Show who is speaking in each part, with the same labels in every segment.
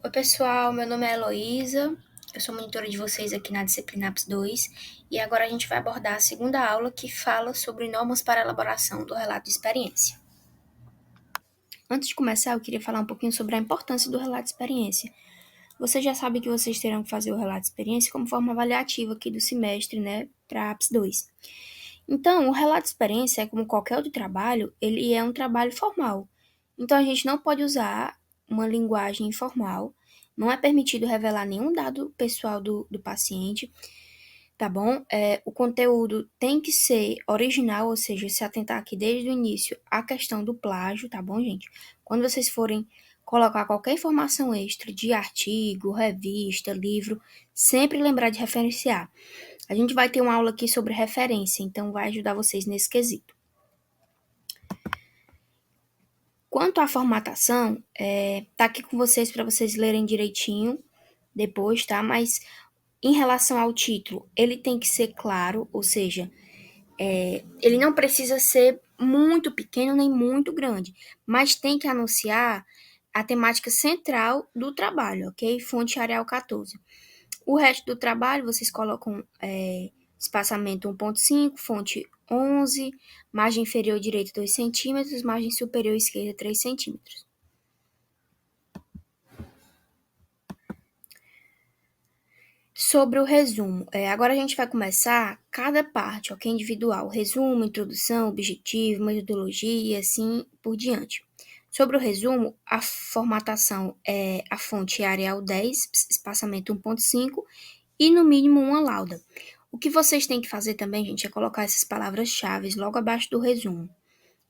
Speaker 1: Oi, pessoal, meu nome é Heloísa, eu sou monitora de vocês aqui na disciplina APS 2 e agora a gente vai abordar a segunda aula que fala sobre normas para a elaboração do relato de experiência. Antes de começar, eu queria falar um pouquinho sobre a importância do relato de experiência. Vocês já sabem que vocês terão que fazer o relato de experiência como forma avaliativa aqui do semestre, né, para a APS 2. Então, o relato de experiência é como qualquer outro trabalho, ele é um trabalho formal. Então, a gente não pode usar uma linguagem informal, não é permitido revelar nenhum dado pessoal do paciente, tá bom? O conteúdo tem que ser original, ou seja, se atentar aqui desde o início à questão do plágio, tá bom, gente? Quando vocês forem colocar qualquer informação extra de artigo, revista, livro, sempre lembrar de referenciar. A gente vai ter uma aula aqui sobre referência, então vai ajudar vocês nesse quesito. Quanto à formatação, tá aqui com vocês para vocês lerem direitinho depois, tá? Mas em relação ao título, ele tem que ser claro, ou seja, ele não precisa ser muito pequeno nem muito grande, mas tem que anunciar a temática central do trabalho, ok? Fonte Arial 14. O resto do trabalho, vocês colocam espaçamento 1,5, fonte 11, margem inferior direita 2 centímetros, margem superior esquerda 3 centímetros. Sobre o resumo, agora a gente vai começar cada parte, ok? Individual, resumo, introdução, objetivo, metodologia e assim por diante. Sobre o resumo, a formatação é a fonte Arial 10, espaçamento 1,5 e no mínimo uma lauda. O que vocês têm que fazer também, gente, é colocar essas palavras-chave logo abaixo do resumo.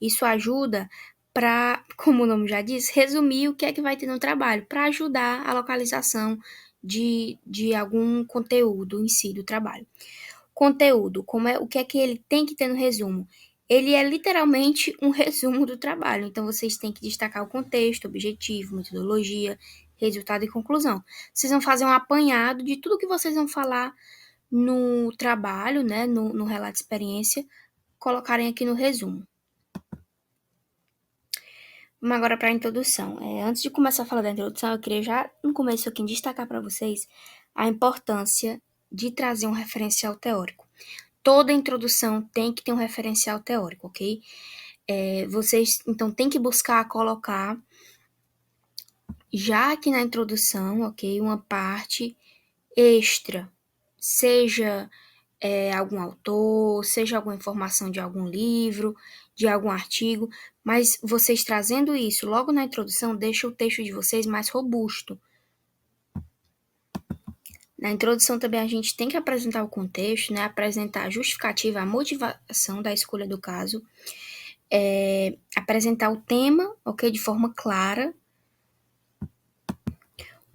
Speaker 1: Isso ajuda para, como o nome já diz, resumir o que é que vai ter no trabalho, para ajudar a localização de algum conteúdo em si do trabalho. Conteúdo, o que é que ele tem que ter no resumo? Ele é literalmente um resumo do trabalho, então vocês têm que destacar o contexto, objetivo, metodologia, resultado e conclusão. Vocês vão fazer um apanhado de tudo que vocês vão falar no trabalho, né, no relato de experiência, colocarem aqui no resumo. Vamos agora para a introdução. Antes de começar a falar da introdução, eu queria já no começo aqui destacar para vocês a importância de trazer um referencial teórico. Toda introdução tem que ter um referencial teórico, ok? Vocês, então, tem que buscar colocar, já aqui na introdução, ok? Uma parte extra, seja algum autor, seja alguma informação de algum livro, de algum artigo, mas vocês trazendo isso logo na introdução deixa o texto de vocês mais robusto. Na introdução também a gente tem que apresentar o contexto, né? Apresentar a justificativa, a motivação da escolha do caso, apresentar o tema, ok? De forma clara.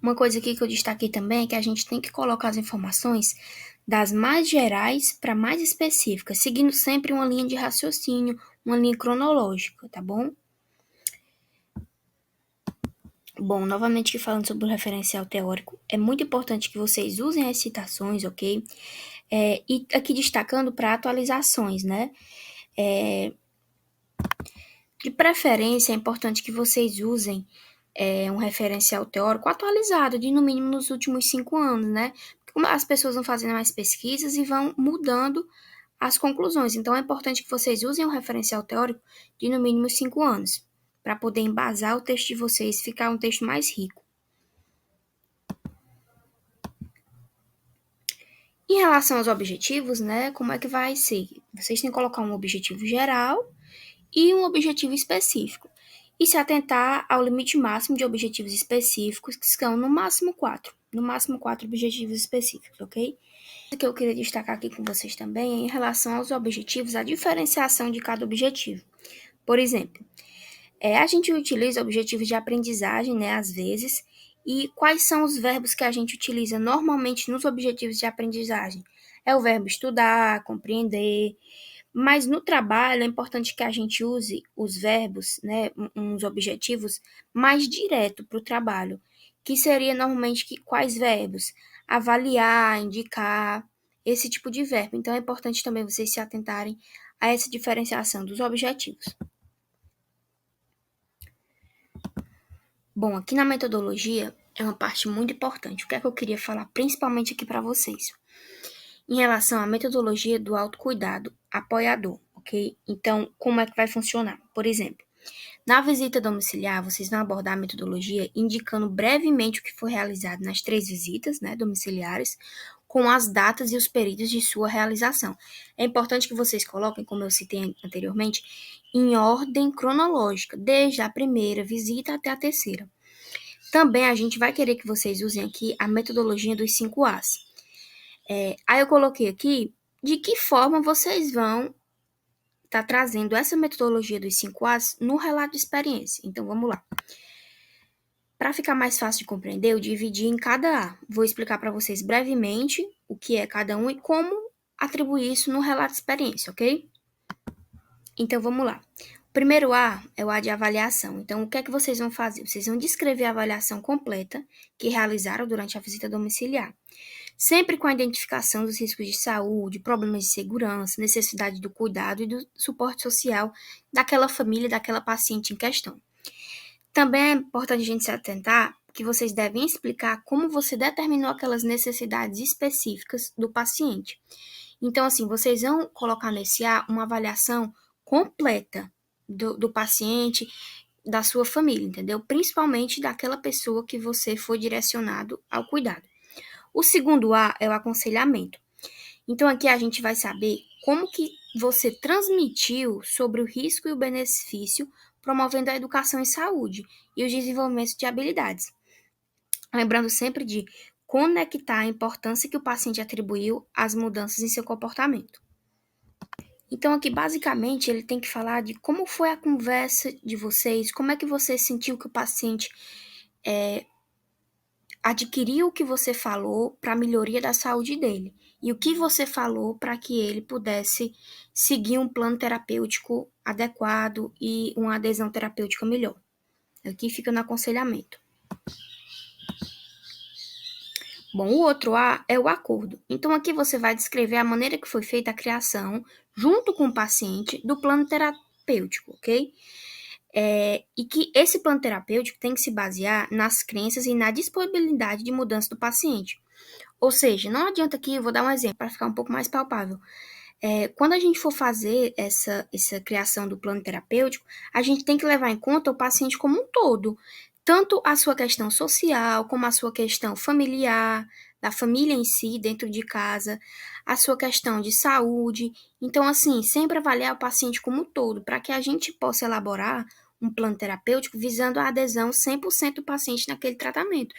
Speaker 1: Uma coisa aqui que eu destaquei também é que a gente tem que colocar as informações das mais gerais para mais específicas, seguindo sempre uma linha de raciocínio, uma linha cronológica, tá bom? Bom, novamente falando sobre o referencial teórico, é muito importante que vocês usem as citações, ok? E aqui destacando para atualizações, né? De preferência, é importante que vocês usem um referencial teórico atualizado, de no mínimo nos últimos 5 anos, né? Porque as pessoas vão fazendo mais pesquisas e vão mudando as conclusões. Então, é importante que vocês usem um referencial teórico de no mínimo 5 anos, para poder embasar o texto de vocês e ficar um texto mais rico. Em relação aos objetivos, né, como é que vai ser? Vocês têm que colocar um objetivo geral e um objetivo específico. E se atentar ao limite máximo de objetivos específicos, que são no máximo 4. No máximo 4 objetivos específicos, ok? O que eu queria destacar aqui com vocês também é em relação aos objetivos, a diferenciação de cada objetivo. Por exemplo, a gente utiliza objetivos de aprendizagem, né, às vezes, e quais são os verbos que a gente utiliza normalmente nos objetivos de aprendizagem? É o verbo estudar, compreender, mas no trabalho é importante que a gente use os verbos, né, uns objetivos mais direto para o trabalho, que seria normalmente quais verbos? Avaliar, indicar, esse tipo de verbo. Então é importante também vocês se atentarem a essa diferenciação dos objetivos. Bom, aqui na metodologia, é uma parte muito importante. O que é que eu queria falar principalmente aqui para vocês? Em relação à metodologia do autocuidado apoiador, ok? Então, como é que vai funcionar? Por exemplo, na visita domiciliar, vocês vão abordar a metodologia indicando brevemente o que foi realizado nas 3 visitas, né, domiciliares, com as datas e os períodos de sua realização. É importante que vocês coloquem, como eu citei anteriormente, em ordem cronológica, desde a primeira visita até a terceira. Também a gente vai querer que vocês usem aqui a metodologia dos 5 As. Aí eu coloquei aqui de que forma vocês vão estar trazendo essa metodologia dos 5 As no relato de experiência. Então, vamos lá. Para ficar mais fácil de compreender, eu dividi em cada A. Vou explicar para vocês brevemente o que é cada um e como atribuir isso no relato de experiência, ok? Então, vamos lá. O primeiro A é o A de avaliação. Então, o que é que vocês vão fazer? Vocês vão descrever a avaliação completa que realizaram durante a visita domiciliar, sempre com a identificação dos riscos de saúde, problemas de segurança, necessidade do cuidado e do suporte social daquela família, daquela paciente em questão. Também é importante a gente se atentar que vocês devem explicar como você determinou aquelas necessidades específicas do paciente. Então, assim, vocês vão colocar nesse A uma avaliação completa do paciente, da sua família, entendeu? Principalmente daquela pessoa que você foi direcionado ao cuidado. O segundo A é o aconselhamento. Então, aqui a gente vai saber como que você transmitiu sobre o risco e o benefício, promovendo a educação em saúde e o desenvolvimento de habilidades. Lembrando sempre de conectar a importância que o paciente atribuiu às mudanças em seu comportamento. Então, aqui, basicamente, ele tem que falar de como foi a conversa de vocês, como é que você sentiu que o paciente adquiriu o que você falou para a melhoria da saúde dele e o que você falou para que ele pudesse seguir um plano terapêutico adequado e uma adesão terapêutica melhor. Aqui fica no aconselhamento. Bom, o outro A é o acordo. Então, aqui você vai descrever a maneira que foi feita a criação, junto com o paciente, do plano terapêutico, ok? E que esse plano terapêutico tem que se basear nas crenças e na disponibilidade de mudança do paciente. Ou seja, não adianta aqui, eu vou dar um exemplo para ficar um pouco mais palpável. Quando a gente for fazer essa criação do plano terapêutico, a gente tem que levar em conta o paciente como um todo. Tanto a sua questão social, como a sua questão familiar, da família em si, dentro de casa, a sua questão de saúde. Então, assim, sempre avaliar o paciente como um todo, para que a gente possa elaborar um plano terapêutico visando a adesão 100% do paciente naquele tratamento.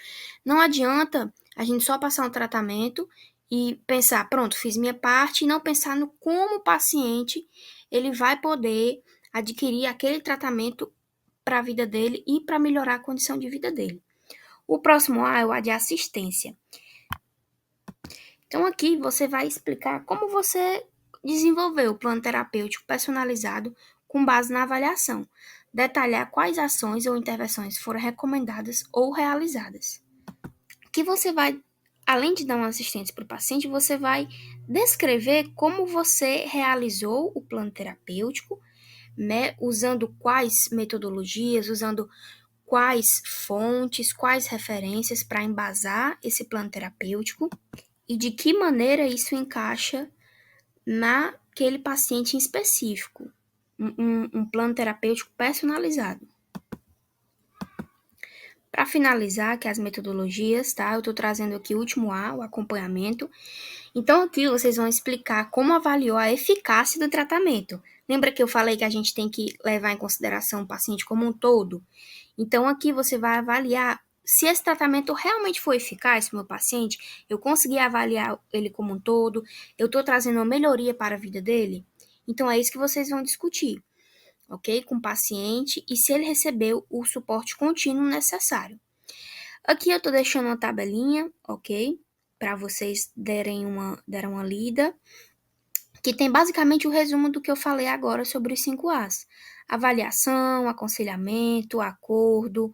Speaker 1: Não adianta a gente só passar um tratamento e pensar, pronto, fiz minha parte, e não pensar no como o paciente ele vai poder adquirir aquele tratamento para a vida dele e para melhorar a condição de vida dele. O próximo A é o A de assistência. Então, aqui você vai explicar como você desenvolveu o plano terapêutico personalizado com base na avaliação, detalhar quais ações ou intervenções foram recomendadas ou realizadas. Que você vai, além de dar uma assistência para o paciente, você vai descrever como você realizou o plano terapêutico, né, usando quais metodologias, usando quais fontes, quais referências para embasar esse plano terapêutico e de que maneira isso encaixa naquele paciente em específico, um plano terapêutico personalizado. Para finalizar, que as metodologias, tá? Eu estou trazendo aqui o último A, o acompanhamento. Então, aqui vocês vão explicar como avaliou a eficácia do tratamento. Lembra que eu falei que a gente tem que levar em consideração o paciente como um todo? Então, aqui você vai avaliar se esse tratamento realmente foi eficaz para o meu paciente, eu consegui avaliar ele como um todo, eu estou trazendo uma melhoria para a vida dele? Então, é isso que vocês vão discutir, ok? Com o paciente e se ele recebeu o suporte contínuo necessário. Aqui eu estou deixando uma tabelinha, ok? Para vocês derem uma lida, que tem basicamente o resumo do que eu falei agora sobre os 5 As. Avaliação, aconselhamento, acordo,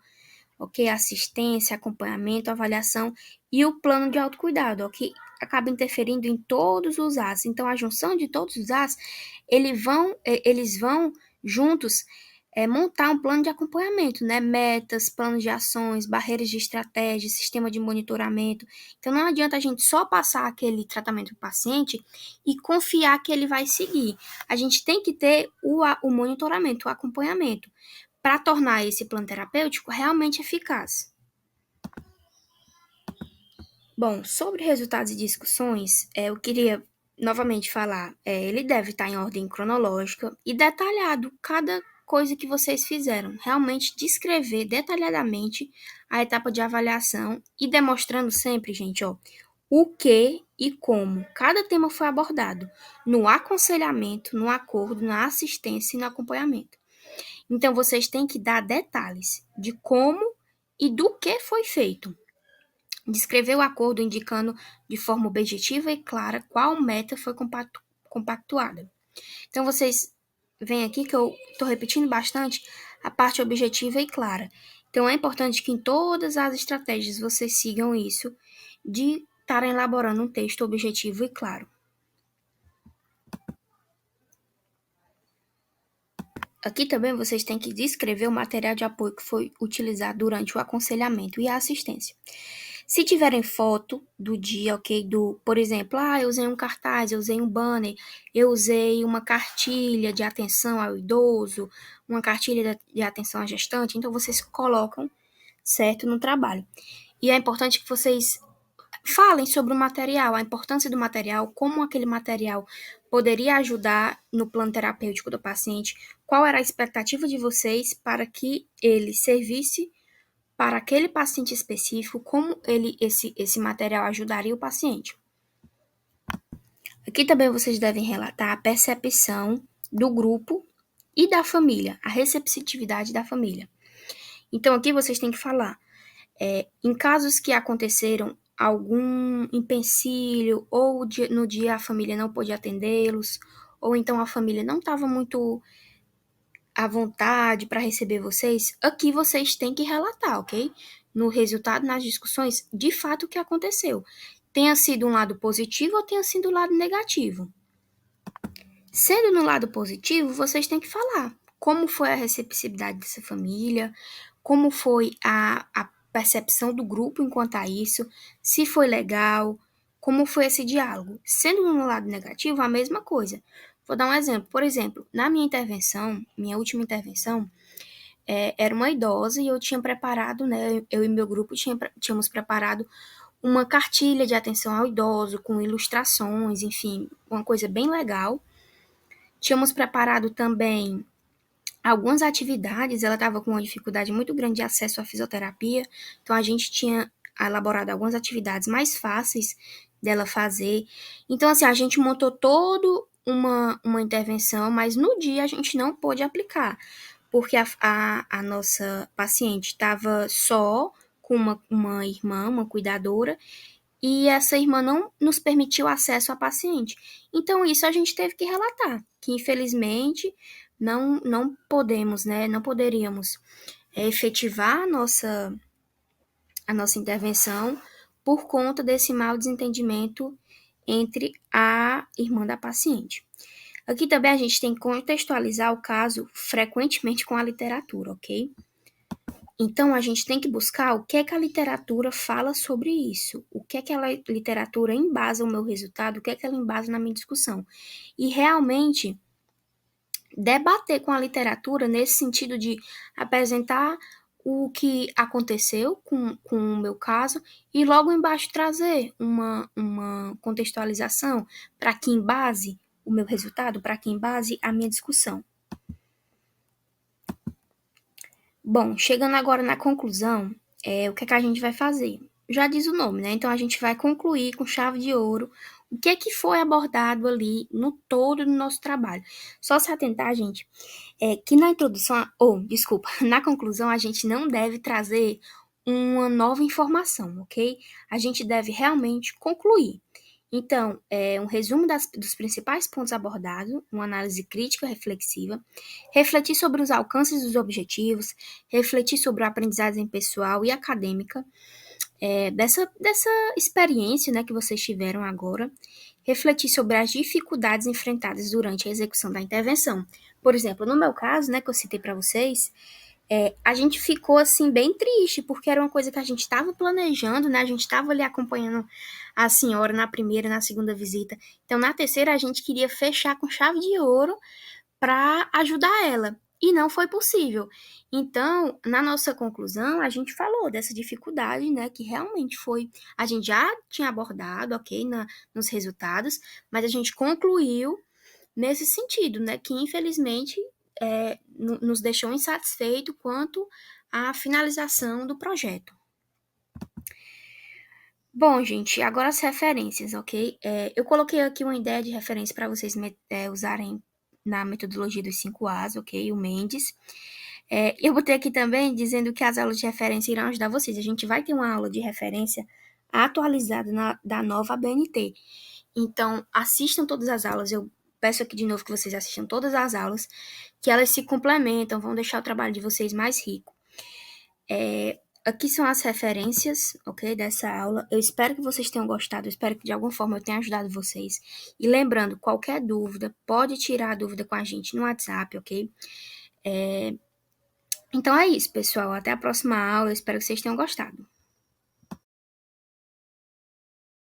Speaker 1: ok? Assistência, acompanhamento, avaliação e o plano de autocuidado, ok? Acaba interferindo em todos os As. Então, a junção de todos os As, eles vão juntos montar um plano de acompanhamento, né? Metas, planos de ações, barreiras de estratégia, sistema de monitoramento. Então, não adianta a gente só passar aquele tratamento para o paciente e confiar que ele vai seguir. A gente tem que ter o monitoramento, o acompanhamento, para tornar esse plano terapêutico realmente eficaz. Bom, sobre resultados e discussões, eu queria novamente falar, ele deve estar em ordem cronológica e detalhado cada coisa que vocês fizeram. Realmente descrever detalhadamente a etapa de avaliação e demonstrando sempre, gente, ó, o que e como cada tema foi abordado no aconselhamento, no acordo, na assistência e no acompanhamento. Então, vocês têm que dar detalhes de como e do que foi feito. Descrever o acordo indicando de forma objetiva e clara qual meta foi compactuada. Então, vocês veem aqui que eu estou repetindo bastante a parte objetiva e clara. Então, é importante que em todas as estratégias vocês sigam isso de estarem elaborando um texto objetivo e claro. Aqui também vocês têm que descrever o material de apoio que foi utilizado durante o aconselhamento e a assistência. Se tiverem foto do dia, ok? Por exemplo, eu usei um cartaz, eu usei um banner, eu usei uma cartilha de atenção ao idoso, uma cartilha de atenção à gestante, então vocês colocam, certo, no trabalho. E é importante que vocês falem sobre o material, a importância do material, como aquele material poderia ajudar no plano terapêutico do paciente, qual era a expectativa de vocês para que ele servisse para aquele paciente específico, como esse material ajudaria o paciente. Aqui também vocês devem relatar a percepção do grupo e da família, a receptividade da família. Então, aqui vocês têm que falar, em casos que aconteceram algum empecilho, ou no dia a família não pôde atendê-los, ou então a família não estava muito à vontade para receber vocês, aqui vocês têm que relatar, ok? No resultado, nas discussões, de fato o que aconteceu. Tenha sido um lado positivo ou tenha sido um lado negativo. Sendo no lado positivo, vocês têm que falar como foi a receptividade dessa família, como foi a percepção do grupo enquanto a isso, se foi legal, como foi esse diálogo. Sendo no lado negativo, a mesma coisa. Vou dar um exemplo. Por exemplo, na minha última intervenção, era uma idosa e eu tinha preparado, né, eu e meu grupo tínhamos preparado uma cartilha de atenção ao idoso, com ilustrações, enfim, uma coisa bem legal. Tínhamos preparado também algumas atividades, ela estava com uma dificuldade muito grande de acesso à fisioterapia, então a gente tinha elaborado algumas atividades mais fáceis dela fazer. Então, assim, a gente montou toda uma intervenção, mas no dia a gente não pôde aplicar, porque a nossa paciente estava só com uma irmã, uma cuidadora, e essa irmã não nos permitiu acesso à paciente. Então, isso a gente teve que relatar, que infelizmente não podemos, né, não poderíamos efetivar a nossa intervenção por conta desse mau desentendimento entre a irmã da paciente. Aqui também a gente tem que contextualizar o caso frequentemente com a literatura, ok? Então, a gente tem que buscar o que é que a literatura fala sobre isso, o que é que a literatura embasa o meu resultado, o que é que ela embasa na minha discussão. E realmente debater com a literatura nesse sentido de apresentar o que aconteceu com o meu caso e logo embaixo trazer uma contextualização para que embase o meu resultado, para que embase a minha discussão. Bom, chegando agora na conclusão, o que é que a gente vai fazer? Já diz o nome, né? Então a gente vai concluir com chave de ouro o que é que foi abordado ali no todo do nosso trabalho. Só se atentar, gente, que na introdução, na conclusão, a gente não deve trazer uma nova informação, ok? A gente deve realmente concluir. Então, um resumo dos principais pontos abordados, uma análise crítica reflexiva, refletir sobre os alcances dos objetivos, refletir sobre a aprendizagem pessoal e acadêmica dessa experiência, né, que vocês tiveram agora, refletir sobre as dificuldades enfrentadas durante a execução da intervenção. Por exemplo, no meu caso, né, que eu citei para vocês, a gente ficou assim bem triste, porque era uma coisa que a gente estava planejando, né? A gente estava ali acompanhando a senhora na primeira, na segunda visita. Então, na terceira, a gente queria fechar com chave de ouro para ajudar ela. E não foi possível. Então, na nossa conclusão, a gente falou dessa dificuldade, né? Que realmente foi. A gente já tinha abordado, ok, nos resultados, mas a gente concluiu nesse sentido, né? Que infelizmente nos deixou insatisfeito quanto à finalização do projeto. Bom, gente, agora as referências, ok? Eu coloquei aqui uma ideia de referência para vocês usarem na metodologia dos 5As, ok? O Mendes. Eu botei aqui também dizendo que as aulas de referência irão ajudar vocês. A gente vai ter uma aula de referência atualizada da nova ABNT. Então, assistam todas as aulas. Eu peço aqui de novo que vocês assistam todas as aulas, que elas se complementam, vão deixar o trabalho de vocês mais rico. Aqui são as referências, ok, dessa aula. Eu espero que vocês tenham gostado, eu espero que de alguma forma eu tenha ajudado vocês. E lembrando, qualquer dúvida, pode tirar a dúvida com a gente no WhatsApp, ok? Então é isso, pessoal. Até a próxima aula. Eu espero que vocês tenham gostado.